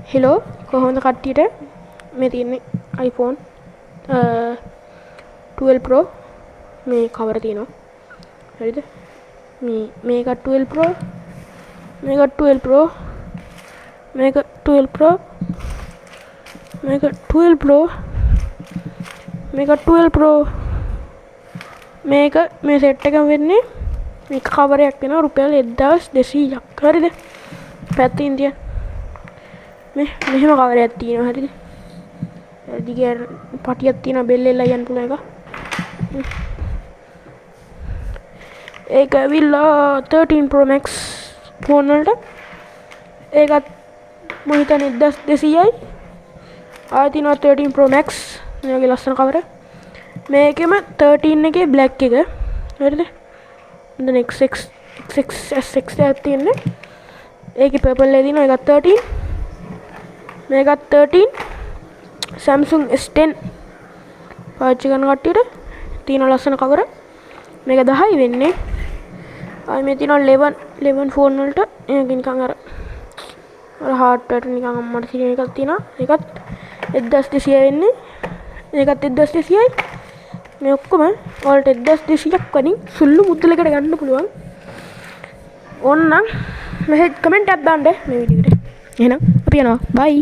hello කොහොමද කට්ටියට මේ තියෙන්නේ iPhone 12 Pro මේ කවර තියෙනවා හරිද මේක 12 Pro මේක 12 Pro මේක 12 Pro මේක 12 Pro මේක 12 Pro මේක මේ සෙට් එකම වෙන්නේ මේක කවරයක් වෙනවා රුපියල් 1200ක් හරිද පැත්තකින් තියන්න මෙහෙම කවරයක් තියෙනවා හරිද දිගේ පටියක් තියෙනවා බෙල් එල්ලලා යන්න පුළුවන් එක ඒක ඇවිල්ලා 13 Pro Max ෆෝන් වලට ඒකත් මම හිතන්නේ 1200යි ආයෙ තියෙනවා 13 Pro Max මේකේ ලස්සන කවර මේකෙම 13 එකේ black එක හරිද දැන් XS එකක් තියෙන්නේ ඒකේ purple එකේ තියෙනවා ඒකත් 13 මේකත් 13 Samsung S10 පාවිච්චි කරන කට්ටියට තියෙන ලස්සන කවර මේක 10යි වෙන්නේ ආයි මේ තියෙනවා 11 ෆෝන් වලට ඒක නිකන් අර හાર્ඩ්වෙයාර් නිකන් අම්මට තියෙන එකක් තියෙනවා ඒකත් 1200 වෙන්නේ ඒකත් 1200යි මේ ඔක්කොම ඔයාලට 1200ක් වලින් සුළු මුදලකට ගන්න පුළුවන් ඕනනම් මෙහෙ කමෙන්ට් එකක් දාන්න මේ වීඩියෝ එකට එහෙනම් අපි යනවා බයි